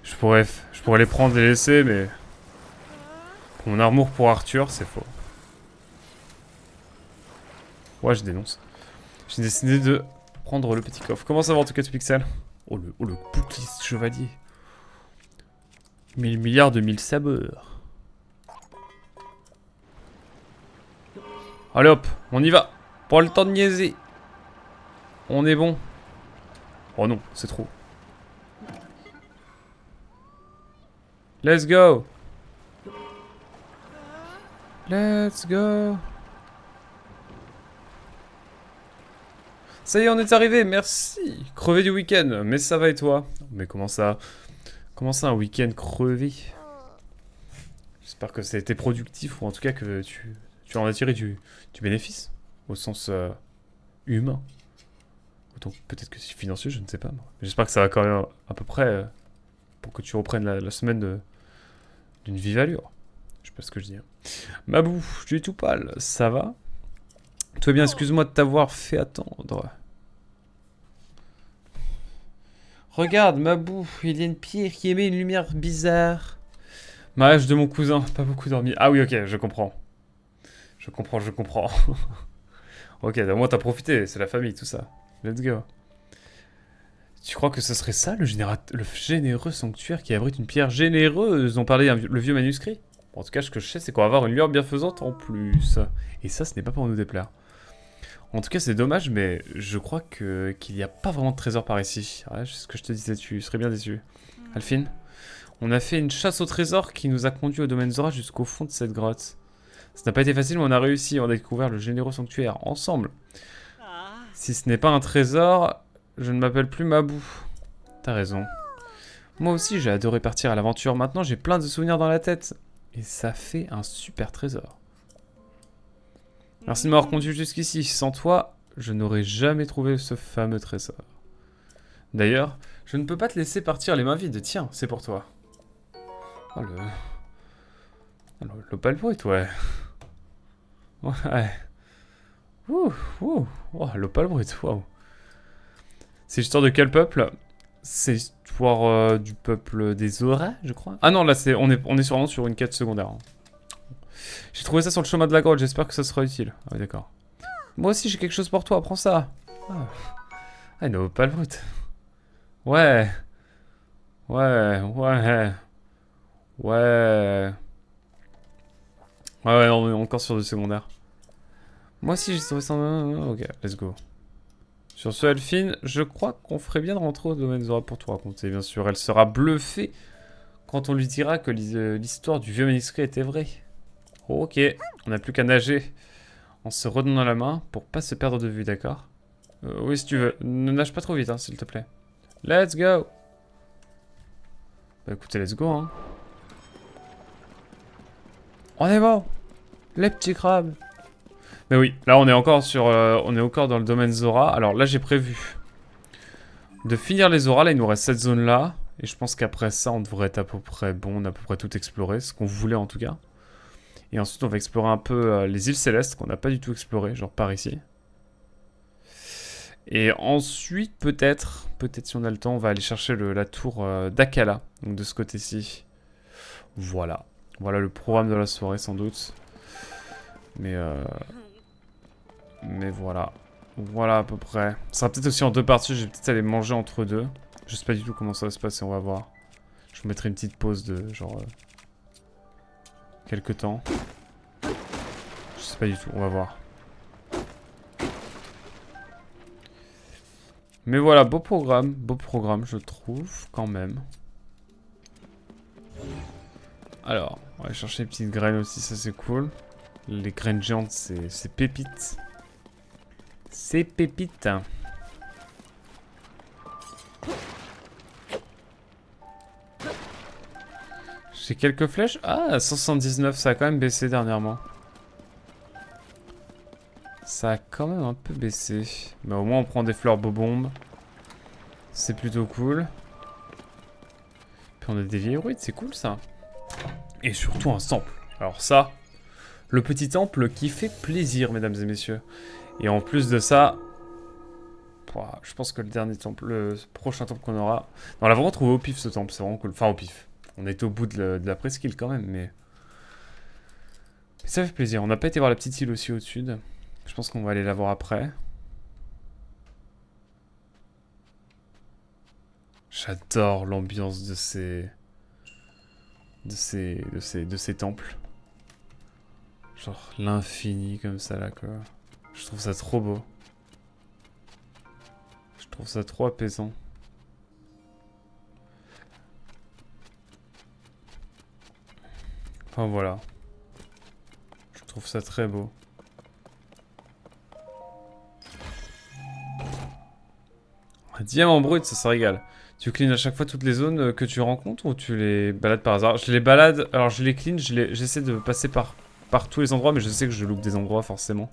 Je pourrais les prendre et les laisser, mais... Mon amour pour Arthur, c'est faux. Ouais, je dénonce. J'ai décidé de prendre le petit coffre. Comment ça va en tout cas, Pixel? Oh le bouclier chevalier. 1000 milliards de 1000 sabeurs. Allez hop, on y va. Pas le temps de niaiser. On est bon. Oh non, c'est trop. Let's go. Let's go. Ça y est, on est arrivé, merci. Crevé du week-end, mais ça va et toi? Mais comment ça un week-end crevé? J'espère que ça a été productif, ou en tout cas que tu en as tiré du bénéfice, au sens humain. Autant peut-être que c'est financier, je ne sais pas. J'espère que ça va quand même à peu près pour que tu reprennes la semaine d'une vive allure. Je sais pas ce que je dis. Mabou, tu es tout pâle, ça va? Tout va bien, excuse-moi de t'avoir fait attendre. Regarde, Mabou, il y a une pierre qui émet une lumière bizarre. Mariage de mon cousin, pas beaucoup dormi. Ah oui, ok, je comprends. Je comprends. Ok, au moins t'as profité, c'est la famille, tout ça. Let's go. Tu crois que ce serait ça, le généreux sanctuaire qui abrite une pierre généreuse dont parlait le vieux manuscrit? Bon, en tout cas, ce que je sais, c'est qu'on va avoir une lueur bienfaisante en plus. Et ça, ce n'est pas pour nous déplaire. En tout cas, c'est dommage, mais je crois qu'il n'y a pas vraiment de trésor par ici. Ouais, c'est ce que je te disais, tu serais bien déçu. Alphine, on a fait une chasse au trésor qui nous a conduit au domaine Zora jusqu'au fond de cette grotte. Ça n'a pas été facile, mais on a réussi. On a découvert le généreux sanctuaire ensemble. Si ce n'est pas un trésor, je ne m'appelle plus Mabou. T'as raison. Moi aussi, j'ai adoré partir à l'aventure. Maintenant, j'ai plein de souvenirs dans la tête. Et ça fait un super trésor. Merci de m'avoir conduit jusqu'ici. Sans toi, je n'aurais jamais trouvé ce fameux trésor. D'ailleurs, je ne peux pas te laisser partir les mains vides. Tiens, c'est pour toi. Oh l'opale brut, ouais. Ouais. Ouh. Oh, l'opale brut, waouh. C'est l'histoire de quel peuple? C'est l'histoire du peuple des Zora, je crois. Ah non, là, on est vraiment sur une quête secondaire. Hein. J'ai trouvé ça sur le chemin de la grotte, j'espère que ça sera utile. Ah oui, d'accord. Moi aussi, j'ai quelque chose pour toi, prends ça. Ah, une opale brute. Ouais. Ouais. Ouais, on est encore sur du secondaire. Moi aussi, j'ai trouvé ça... Ok, let's go. Sur ce, Elphine, je crois qu'on ferait bien de rentrer au domaine Zora pour te raconter, bien sûr. Elle sera bluffée quand on lui dira que l'histoire du vieux manuscrit était vraie. Ok, on n'a plus qu'à nager en se redonnant la main pour pas se perdre de vue, d'accord? Oui, si tu veux. Ne nage pas trop vite, hein, s'il te plaît. Let's go! Bah écoutez, let's go, hein. On est bon! Les petits crabes! Mais oui, là on est encore sur, on est encore dans le domaine Zora. Alors là j'ai prévu de finir les auras. Là, il nous reste cette zone-là. Et je pense qu'après ça, on devrait être à peu près bon. On a à peu près tout exploré, ce qu'on voulait en tout cas. Et ensuite, on va explorer un peu les îles célestes qu'on n'a pas du tout explorées, genre par ici. Et ensuite, peut-être si on a le temps, on va aller chercher la tour d'Akala, donc de ce côté-ci. Voilà. Voilà le programme de la soirée, sans doute. Mais voilà. Voilà à peu près. Ça sera peut-être aussi en 2 parties, je vais peut-être aller manger entre deux. Je sais pas du tout comment ça va se passer, on va voir. Je vous mettrai une petite pause de genre... quelques temps. Je sais pas du tout, on va voir. Mais voilà, beau programme je trouve, quand même. Alors, on va aller chercher les petites graines aussi, ça c'est cool. Les graines géantes, c'est pépite. C'est pépite. J'ai quelques flèches. Ah, 179, ça a quand même baissé dernièrement. Ça a quand même un peu baissé. Mais au moins on prend des fleurs bobombes. C'est plutôt cool. Puis on a des vieilles ruines, c'est cool ça. Et surtout un temple. Alors ça, le petit temple qui fait plaisir, mesdames et messieurs. Et en plus de ça, je pense que le dernier temple, le prochain temple qu'on aura... Non, on l'a vraiment trouvé au pif ce temple, c'est vraiment cool. Enfin au pif. On était au bout de la presqu'île quand même, mais ça fait plaisir. On n'a pas été voir la petite île aussi au sud. Je pense qu'on va aller la voir après. J'adore l'ambiance de ces temples. Genre l'infini comme ça là quoi. Je trouve ça trop beau. Je trouve ça trop apaisant. Enfin voilà. Je trouve ça très beau. Un diamant brut, ça régale. Tu cleans à chaque fois toutes les zones que tu rencontres ou tu les balades par hasard? Je les balade, alors je les clean, j'essaie de passer par tous les endroits, mais je sais que je loupe des endroits forcément.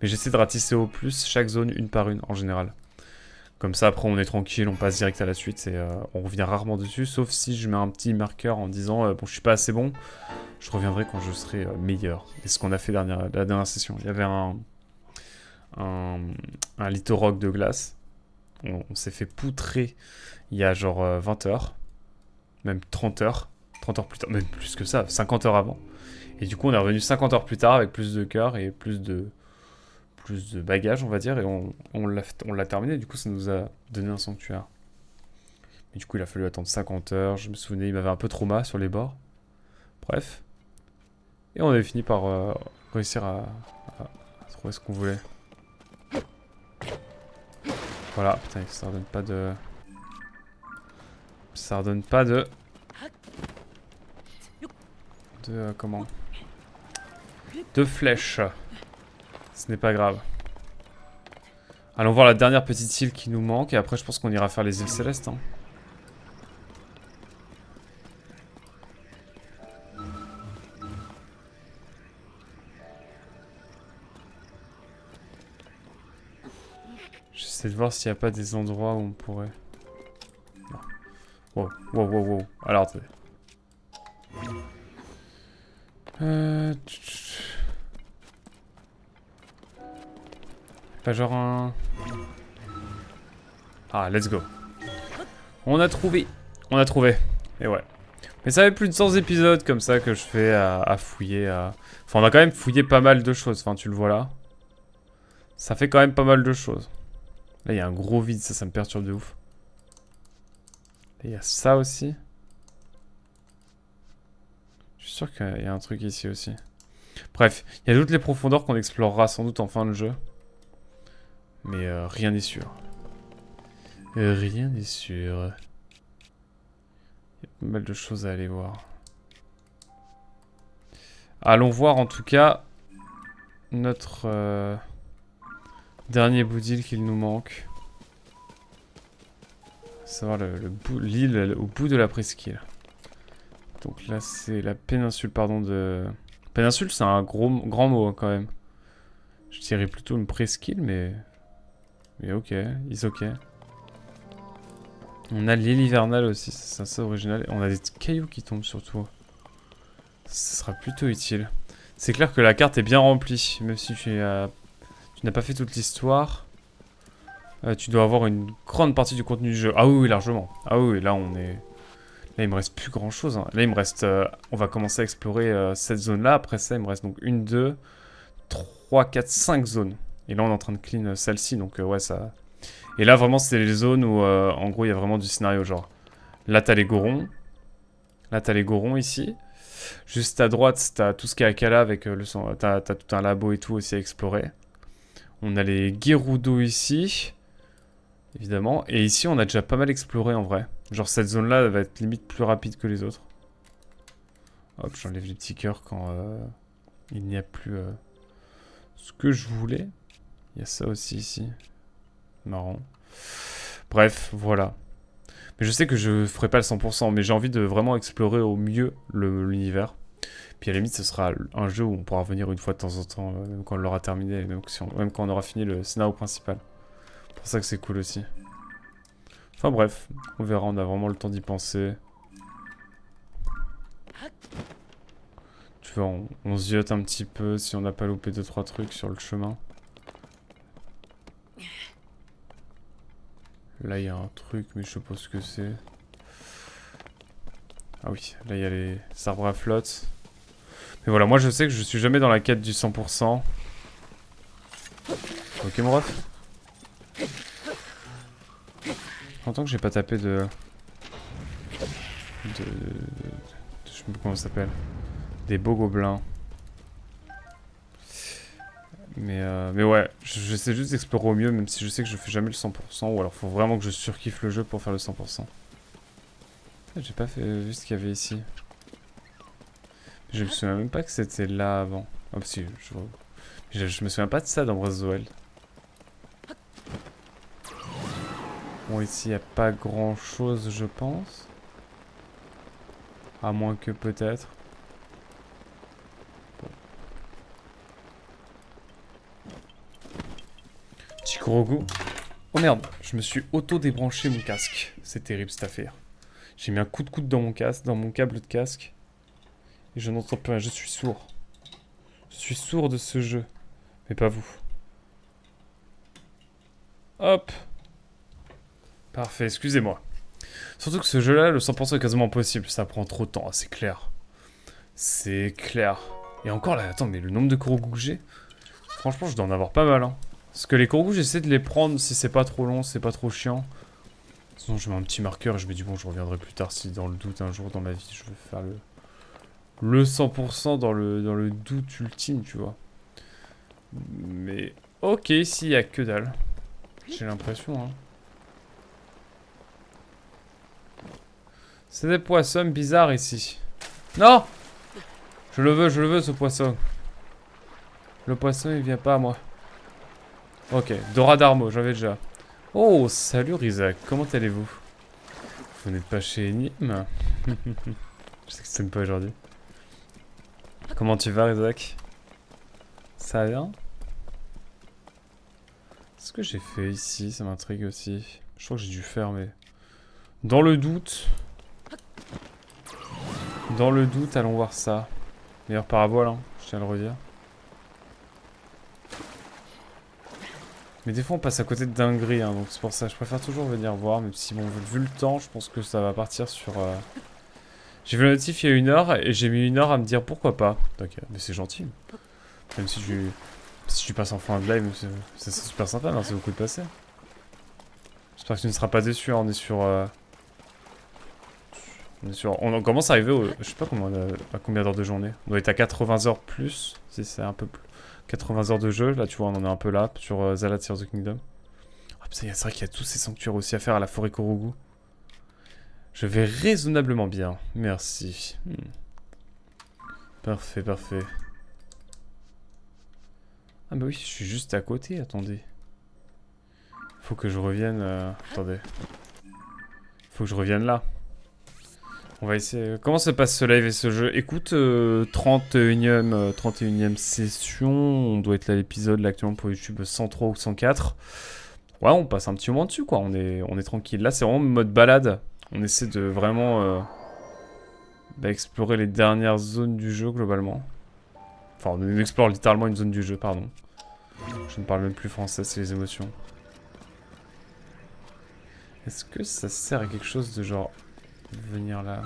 Mais j'essaie de ratisser au plus chaque zone une par une en général. Comme ça après on est tranquille, on passe direct à la suite et on revient rarement dessus, sauf si je mets un petit marqueur en disant bon je suis pas assez bon, je reviendrai quand je serai meilleur. Et ce qu'on a fait la dernière session, il y avait un lithorock de glace. On s'est fait poutrer il y a genre 20 heures. Même 30 heures. 30 heures plus tard. Même plus que ça. 50 heures avant. Et du coup, on est revenu 50 heures plus tard avec plus de cœur et plus de bagages, on va dire. Et on l'a terminé. Du coup, ça nous a donné un sanctuaire. Mais du coup, il a fallu attendre 50 heures. Je me souvenais, il m'avait un peu trauma sur les bords. Bref. Et on avait fini par réussir à trouver ce qu'on voulait. Voilà, putain, ça redonne pas de... Ça redonne pas de... comment? De flèches. Ce n'est pas grave. Allons voir la dernière petite île qui nous manque. Et après, je pense qu'on ira faire les îles célestes. Hein. J'essaie de voir s'il n'y a pas des endroits où on pourrait... Non. Wow, wow, wow, wow. Alors, attendez. Pas genre un... Ah, let's go. On a trouvé. On a trouvé. Et ouais. Mais ça fait plus de 100 épisodes comme ça que je fais à fouiller. Enfin, on a quand même fouillé pas mal de choses. Enfin, tu le vois là. Ça fait quand même pas mal de choses. Là, il y a un gros vide. Ça me perturbe de ouf. Et il y a ça aussi. Je suis sûr qu'il y a un truc ici aussi. Bref, il y a toutes les profondeurs qu'on explorera sans doute en fin de jeu. Mais rien n'est sûr. Rien n'est sûr. Il y a pas mal de choses à aller voir. Allons voir en tout cas notre dernier bout d'île qu'il nous manque. Savoir l'île au bout de la presqu'île. Donc là c'est la péninsule, pardon, de... Péninsule c'est un grand mot hein, quand même. Je dirais plutôt une presqu'île mais... Mais ok, is ok. On a l'île hivernale aussi, c'est assez original. On a des cailloux qui tombent surtout. Ça sera plutôt utile. C'est clair que la carte est bien remplie, même si tu n'as pas fait toute l'histoire. Tu dois avoir une grande partie du contenu du jeu. Ah oui, oui, largement. Ah oui, là on est... Là il me reste plus grand chose. Hein. Là il me reste... on va commencer à explorer cette zone-là. Après ça il me reste donc 1, 2, 3, 4, 5 zones. Et là on est en train de clean celle-ci, donc ouais ça... Et là vraiment c'est les zones où en gros il y a vraiment du scénario genre. Là t'as les gorons. Là t'as les gorons ici. Juste à droite t'as tout ce qui est Akala avec le son... T'as tout un labo et tout aussi à explorer. On a les Gerudo ici. Évidemment. Et ici, on a déjà pas mal exploré en vrai. Genre, cette zone-là va être limite plus rapide que les autres. Hop, j'enlève les petits cœurs quand il n'y a plus ce que je voulais. Il y a ça aussi ici. Marrant. Bref, voilà. Mais je sais que je ferai pas le 100%, mais j'ai envie de vraiment explorer au mieux l'univers. Puis à la limite, ce sera un jeu où on pourra revenir une fois de temps en temps, même quand on l'aura terminé, même quand on aura fini le scénario principal. C'est pour ça que c'est cool aussi. Enfin bref, on verra, on a vraiment le temps d'y penser. Tu vois, on ziote un petit peu si on n'a pas loupé 2-3 trucs sur le chemin. Là, il y a un truc, mais je sais pas ce que c'est. Ah oui, là, il y a les arbres à flotte. Mais voilà, moi, je sais que je suis jamais dans la quête du 100%. Ok, mon ref. Longtemps que j'ai pas tapé de... Je sais pas comment ça s'appelle. Des beaux gobelins. Mais ouais, j'essaie juste d'explorer au mieux, même si je sais que je fais jamais le 100%, ou alors faut vraiment que je surkiffe le jeu pour faire le 100%. J'ai pas vu ce qu'il y avait ici. Je me souviens même pas que c'était là avant. Ah oh, si, je me souviens pas de ça dans Breath of the Wild. Bon, ici il n'y a pas grand chose, je pense. À moins que peut-être. Chikurogu. Oh merde, je me suis auto-débranché mon casque. C'est terrible cette affaire. J'ai mis un coup de coude dans mon casque, dans mon câble de casque. Et je n'entends plus rien, je suis sourd. Je suis sourd de ce jeu. Mais pas vous. Hop. Parfait, excusez-moi. Surtout que ce jeu-là, le 100% est quasiment impossible. Ça prend trop de temps, c'est clair. C'est clair. Et encore là, attends, mais le nombre de Kurogu que j'ai, franchement, je dois en avoir pas mal. Hein. Parce que les Kurogu, j'essaie de les prendre si c'est pas trop long, si c'est pas trop chiant. Sinon, je mets un petit marqueur et je me dis, bon, je reviendrai plus tard si dans le doute, un jour dans ma vie, je veux faire le 100% dans le doute ultime, tu vois. Mais, ok, ici, il y a que dalle. J'ai l'impression, hein. C'est des poissons bizarres ici. Non! Je le veux ce poisson. Le poisson il vient pas à moi. Ok, Dora d'Armo, j'avais déjà. Oh, salut Rizak, comment allez-vous? Vous n'êtes pas chez Nîmes? Je sais que c'est pas aujourd'hui. Comment tu vas Rizak? Ça va bien? Ce que j'ai fait ici, ça m'intrigue aussi. Je crois que j'ai dû faire, mais... Dans le doute, allons voir ça. Meilleure parabole, hein, je tiens à le redire. Mais des fois on passe à côté de dingueries, hein, donc c'est pour ça que je préfère toujours venir voir, même si bon, vu le temps, je pense que ça va partir sur... J'ai vu le notif il y a 1 heure, et j'ai mis 1 heure à me dire pourquoi pas. Ok, mais c'est gentil. Même si tu passes en fin de live, c'est super sympa, merci beaucoup de passer. J'espère que tu ne seras pas déçu, hein, on commence à arriver au... Je sais pas à combien d'heures de journée. On doit être à 80 heures plus, si c'est un peu plus... 80 heures de jeu, là tu vois on en est un peu là, sur Zelda Tears of the Kingdom. Oh, c'est vrai qu'il y a tous ces sanctuaires aussi à faire à la forêt Kurogu. Je vais raisonnablement bien, merci. Parfait, parfait. Ah bah oui, je suis juste à côté, attendez. Faut que je revienne... Attendez. Faut que je revienne là. On va essayer... Comment se passe ce live et ce jeu? Écoute, 31ème session. On doit être là à l'épisode, là, actuellement, pour YouTube, 103 ou 104. Ouais, on passe un petit moment dessus, quoi. On est tranquille. Là, c'est vraiment mode balade. On essaie de vraiment explorer les dernières zones du jeu, globalement. Enfin, on explore littéralement une zone du jeu, pardon. Je ne parle même plus français, c'est les émotions. Est-ce que ça sert à quelque chose de genre... venir là?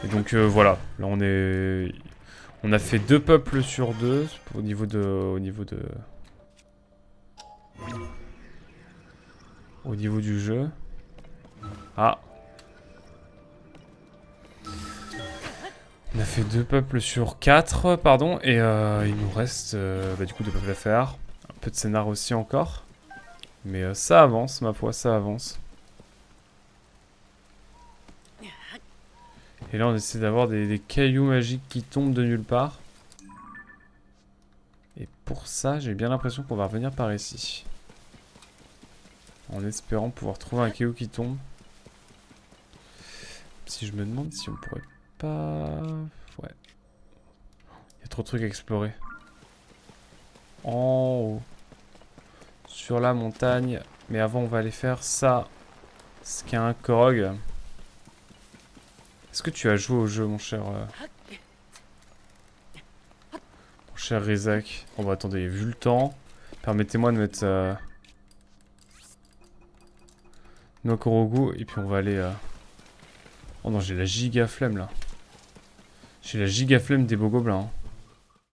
Et donc voilà, là on est... On a fait 2 peuples sur 2 au niveau de... Au niveau du jeu. Ah. On a fait 2 peuples sur 4, pardon, et il nous reste du coup 2 peuples à faire. Un peu de scénar aussi encore. Mais ça avance, ma foi, ça avance. Et là on essaie d'avoir des cailloux magiques qui tombent de nulle part. Et pour ça, j'ai bien l'impression qu'on va revenir par ici. En espérant pouvoir trouver un caillou qui tombe. Si je me demande si on pourrait pas... Ouais. Il y a trop de trucs à explorer. En haut. Sur la montagne. Mais avant, on va aller faire ça. Ce qu'est un Korog. Est-ce que tu as joué au jeu, mon cher... Mon cher Rizak? Bon bah attendez, vu le temps, permettez-moi de mettre... Nokorogu, et puis on va aller... Oh non, j'ai la giga flemme là. J'ai la giga flemme des beaux gobelins. Hein.